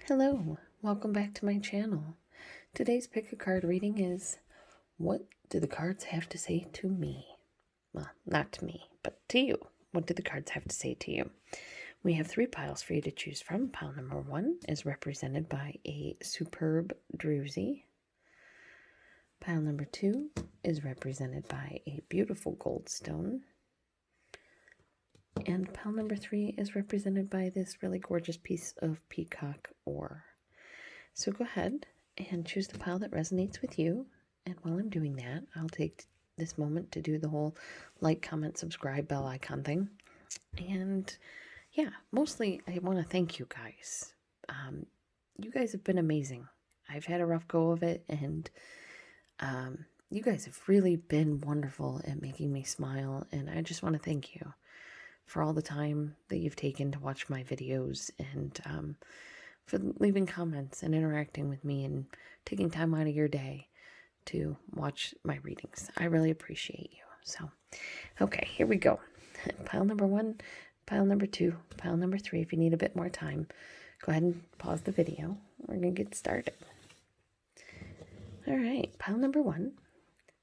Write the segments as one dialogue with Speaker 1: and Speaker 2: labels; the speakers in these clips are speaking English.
Speaker 1: Hello, welcome back to my channel. Today's pick a card reading is, what do the cards have to say to me? Well, not to me, but to you. What do the cards have to say to you? We have 3 piles for you to choose from. Pile number 1 is represented by a superb druzy. Pile number 2 is represented by a beautiful goldstone. And pile number 3 is represented by this really gorgeous piece of peacock ore. So go ahead and choose the pile that resonates with you. And while I'm doing that, I'll take this moment to do the whole like, comment, subscribe, bell icon thing. And yeah, mostly I want to thank you guys. You guys have been amazing. I've had a rough go of it, and you guys have really been wonderful at making me smile. And I just want to thank you for all the time that you've taken to watch my videos, and for leaving comments and interacting with me and taking time out of your day to watch my readings. I really appreciate you. So, okay, here we go. Pile number 1, pile number 2, pile number 3. If you need a bit more time, go ahead and pause the video. We're going to get started. All right, pile number 1.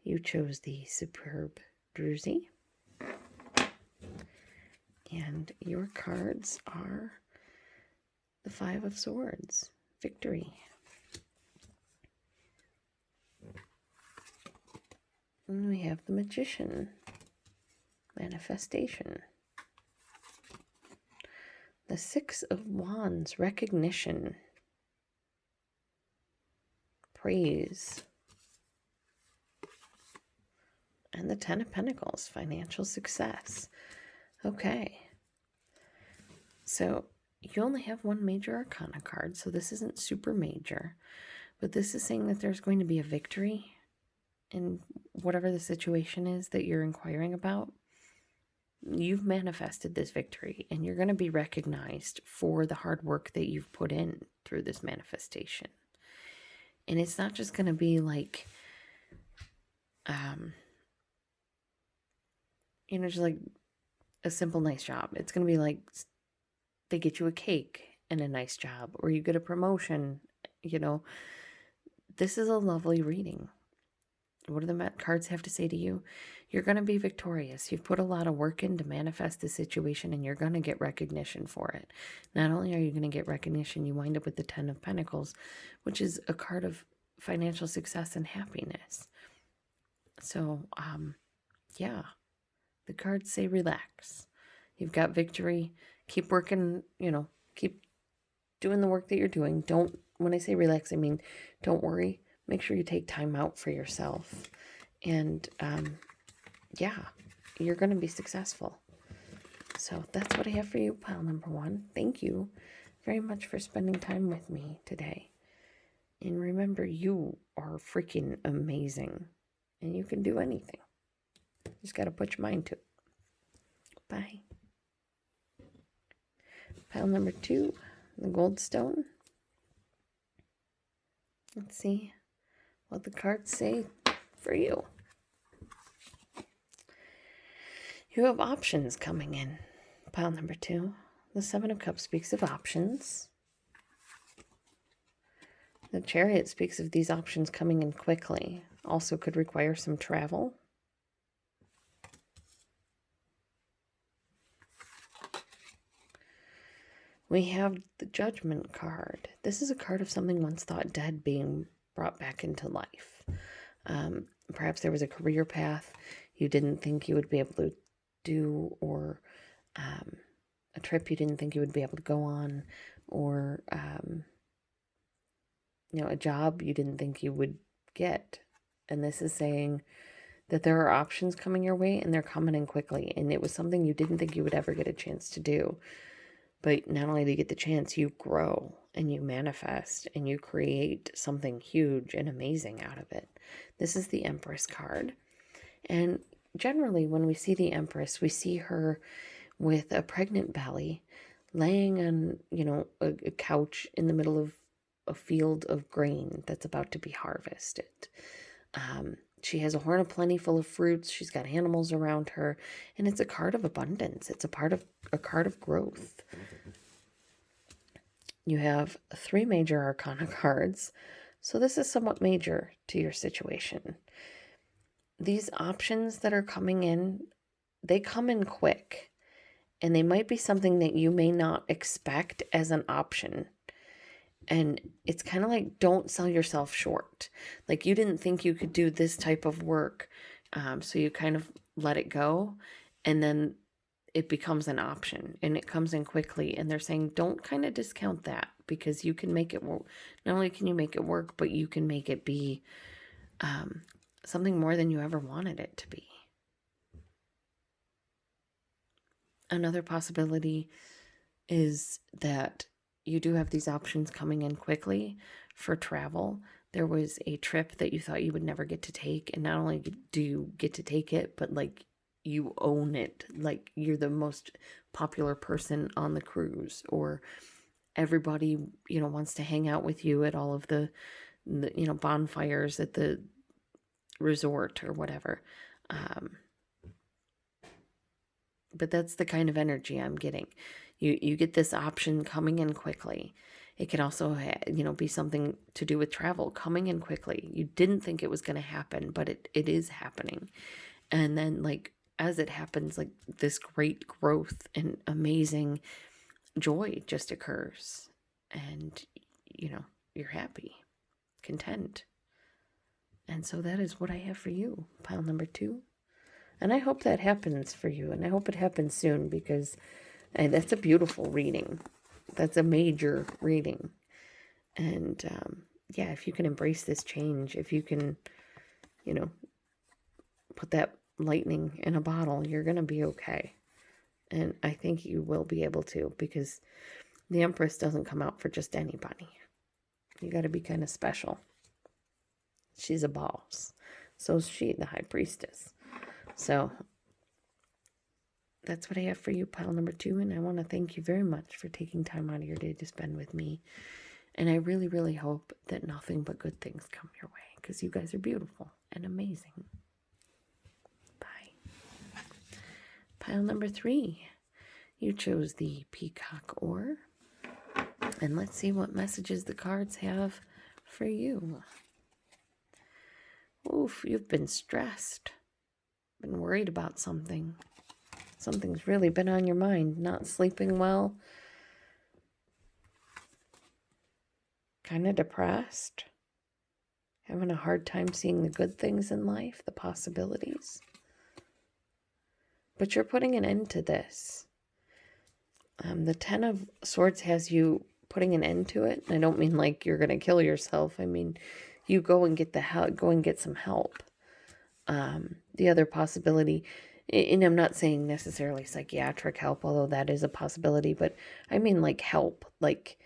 Speaker 1: You chose the superb druzy. And your cards are the 5 of Swords, victory. And we have the Magician, manifestation. The 6 of Wands, recognition, praise. And the 10 of Pentacles, financial success. Okay, so you only have 1 major arcana card, so this isn't super major, but this is saying that there's going to be a victory in whatever the situation is that you're inquiring about. You've manifested this victory, and you're going to be recognized for the hard work that you've put in through this manifestation. And it's not just going to be like, just like a simple, nice job. It's going to be like they get you a cake and a nice job, or you get a promotion. This is a lovely reading. What do the cards have to say to you? You're going to be victorious. You've put a lot of work in to manifest this situation, and you're going to get recognition for it. Not only are you going to get recognition, you wind up with the 10 of Pentacles, which is a card of financial success and happiness. So, yeah. The cards say relax. You've got victory. Keep working, keep doing the work that you're doing. When I say relax, I mean, don't worry. Make sure you take time out for yourself. And, yeah, you're going to be successful. So that's what I have for you, pile number 1. Thank you very much for spending time with me today. And remember, you are freaking amazing. And you can do anything. Just got to put your mind to it. Bye. Pile number 2, the goldstone. Let's see what the cards say for you. You have options coming in. Pile number 2, the 7 of Cups speaks of options. The Chariot speaks of these options coming in quickly. Also could require some travel. We have the Judgment card. This is a card of something once thought dead being brought back into life. Perhaps there was a career path you didn't think you would be able to do, or a trip you didn't think you would be able to go on, or a job you didn't think you would get. And this is saying that there are options coming your way, and they're coming in quickly. And it was something you didn't think you would ever get a chance to do. But not only do you get the chance, you grow and you manifest and you create something huge and amazing out of it. This is the Empress card. And generally when we see the Empress, we see her with a pregnant belly laying on, a couch in the middle of a field of grain that's about to be harvested. She has a horn of plenty full of fruits. She's got animals around her, and it's a card of abundance. It's a card of growth. You have 3 major arcana cards, so this is somewhat major to your situation. These options that are coming in, they come in quick, and they might be something that you may not expect as an option. And it's kind of like, don't sell yourself short. Like, you didn't think you could do this type of work, so you kind of let it go, and then it becomes an option, and it comes in quickly. And they're saying, don't kind of discount that, because you can make it work. Not only can you make it work, but you can make it be something more than you ever wanted it to be. Another possibility is that you do have these options coming in quickly for travel. There was a trip that you thought you would never get to take, and not only do you get to take it, but like, you own it. Like, you're the most popular person on the cruise, or everybody, wants to hang out with you at all of the bonfires at the resort or whatever. But that's the kind of energy I'm getting. You get this option coming in quickly. It can also, be something to do with travel coming in quickly. You didn't think it was going to happen, but it is happening. And then, like, as it happens, like, this great growth and amazing joy just occurs. And, you're happy, content. And so that is what I have for you, pile number 2. And I hope that happens for you. And I hope it happens soon, because that's a beautiful reading. That's a major reading. And, if you can embrace this change, if you can, put that lightning in a bottle, you're going to be okay. And I think you will be able to, because the Empress doesn't come out for just anybody. You got to be kind of special. She's a boss. So is she, the High Priestess. So that's what I have for you, pile number 2. And I want to thank you very much for taking time out of your day to spend with me. And I really, really hope that nothing but good things come your way, because you guys are beautiful and amazing. Bye. Pile number 3. You chose the Peacock Ore. And let's see what messages the cards have for you. Oof, you've been stressed. Been worried about something. Something's really been on your mind. Not sleeping well. Kind of depressed. Having a hard time seeing the good things in life, the possibilities. But you're putting an end to this. The 10 of Swords has you putting an end to it. And I don't mean like you're going to kill yourself. I mean, you go and get the help. Go and get some help. The other possibility, and I'm not saying necessarily psychiatric help, although that is a possibility, but I mean like help. Like,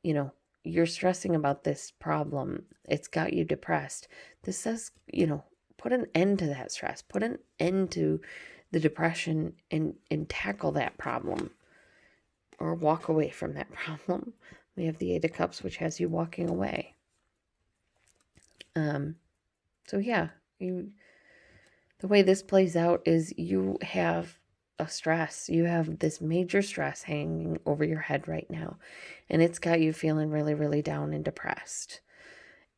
Speaker 1: you're stressing about this problem. It's got you depressed. This says, put an end to that stress. Put an end to the depression and tackle that problem. Or walk away from that problem. We have the 8 of Cups, which has you walking away. So yeah, the way this plays out is you have a stress. You have this major stress hanging over your head right now. And it's got you feeling really, really down and depressed.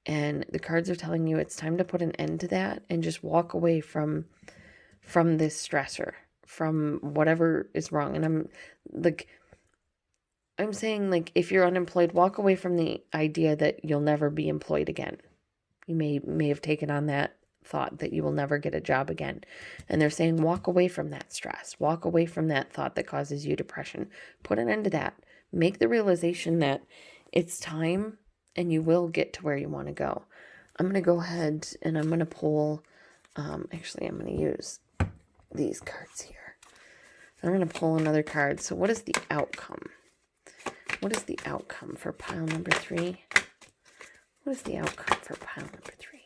Speaker 1: And the cards are telling you it's time to put an end to that and just walk away from this stressor, from whatever is wrong. And I'm saying, like, if you're unemployed, walk away from the idea that you'll never be employed again. You may have taken on that thought that you will never get a job again. And they're saying walk away from that stress. Walk away from that thought that causes you depression. Put an end to that. Make the realization that it's time and you will get to where you want to go. I'm going to go ahead and I'm going to pull, actually I'm going to use these cards here. I'm going to pull another card. So what is the outcome? What is the outcome for pile number 3? What is the outcome for pile number 3?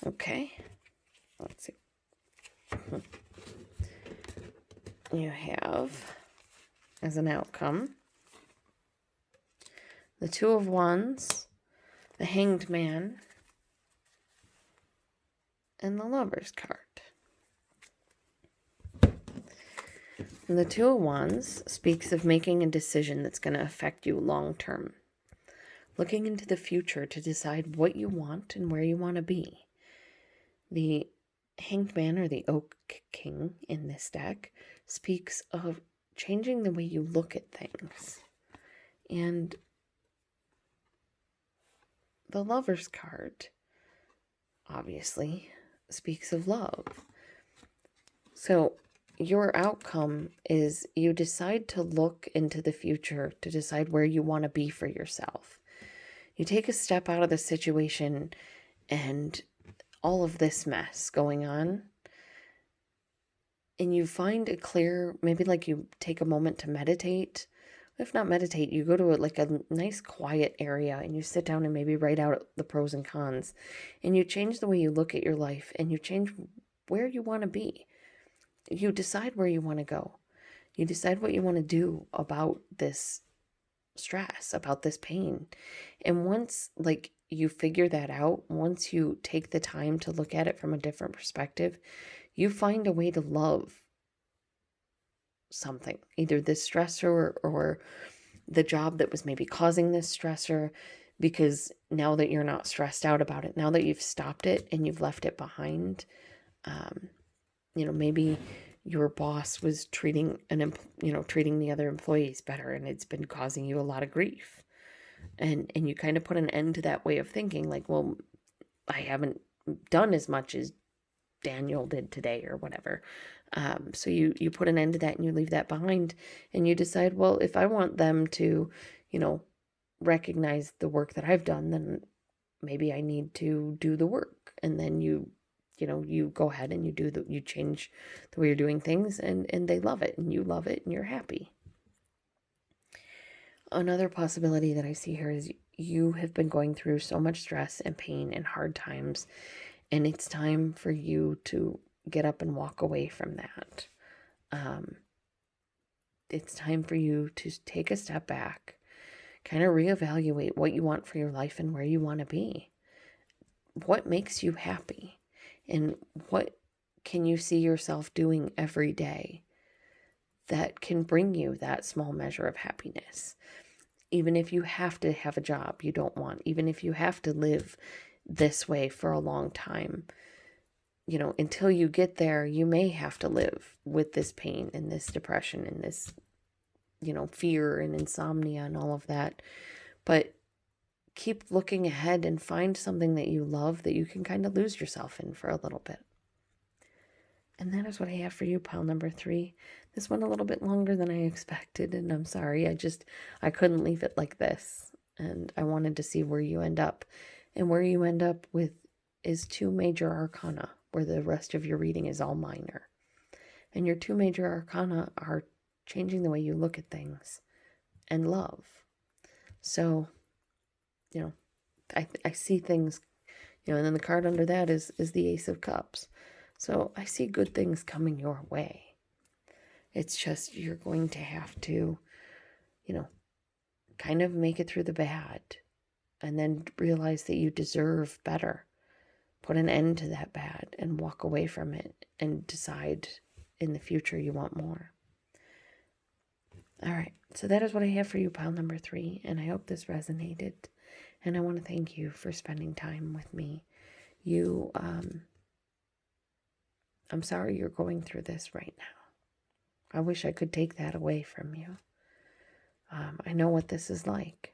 Speaker 1: Okay. Let's see. You have, as an outcome, the 2 of Wands, the Hanged Man, and the Lover's card. And the Two of Wands speaks of making a decision that's going to affect you long term. Looking into the future to decide what you want and where you want to be. The Hanged Man, or the Oak King in this deck, speaks of changing the way you look at things. And the Lover's card, obviously, speaks of love. So your outcome is you decide to look into the future to decide where you want to be for yourself. You take a step out of the situation and all of this mess going on, and you find a clear, maybe like you take a moment to meditate. If not meditate, you go to a nice quiet area and you sit down and maybe write out the pros and cons, and you change the way you look at your life, and you change where you want to be. You decide where you want to go. You decide what you want to do about this stress, about this pain. And once you figure that out, once you take the time to look at it from a different perspective, you find a way to love something, either this stressor or the job that was maybe causing this stressor, because now that you're not stressed out about it, now that you've stopped it and you've left it behind, maybe your boss was treating the other employees better, and it's been causing you a lot of grief. And you kind of put an end to that way of thinking, like, well, I haven't done as much as Daniel did today or whatever. So you put an end to that and you leave that behind, and you decide, well, if I want them to, recognize the work that I've done, then maybe I need to do the work. And then you go ahead and you change the way you're doing things, and they love it and you love it and you're happy. Another possibility that I see here is you have been going through so much stress and pain and hard times, and it's time for you to get up and walk away from that. It's time for you to take a step back, kind of reevaluate what you want for your life and where you want to be. What makes you happy? And what can you see yourself doing every day that can bring you that small measure of happiness? Even if you have to have a job you don't want, even if you have to live this way for a long time, until you get there, you may have to live with this pain and this depression and this, fear and insomnia and all of that. But keep looking ahead and find something that you love that you can kind of lose yourself in for a little bit. And that is what I have for you, pile number 3. This one a little bit longer than I expected, and I'm sorry. I couldn't leave it like this. And I wanted to see where you end up. And where you end up with is 2 major arcana, where the rest of your reading is all minor. And your 2 major arcana are changing the way you look at things and love. So, I see things, and then the card under that is the Ace of Cups. So I see good things coming your way. It's just you're going to have to, kind of make it through the bad, and then realize that you deserve better. Put an end to that bad and walk away from it and decide in the future you want more. All right, so that is what I have for you, pile number 3, and I hope this resonated. And I want to thank you for spending time with me. I'm sorry you're going through this right now. I wish I could take that away from you. I know what this is like.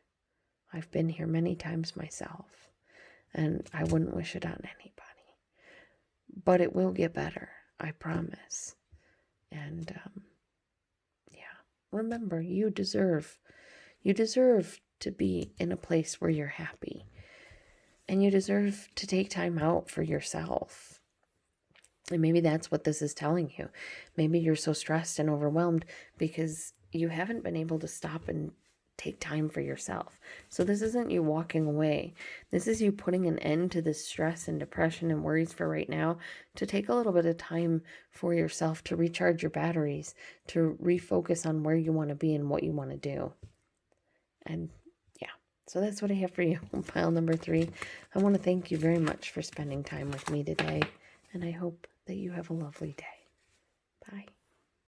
Speaker 1: I've been here many times myself, and I wouldn't wish it on anybody. But it will get better, I promise. And remember, you deserve to be in a place where you're happy, and you deserve to take time out for yourself. And maybe that's what this is telling you. Maybe you're so stressed and overwhelmed because you haven't been able to stop and take time for yourself. So this isn't you walking away. This is you putting an end to this stress and depression and worries for right now, to take a little bit of time for yourself to recharge your batteries, to refocus on where you want to be and what you want to do. And so that's what I have for you, pile number 3. I want to thank you very much for spending time with me today, and I hope that you have a lovely day. Bye.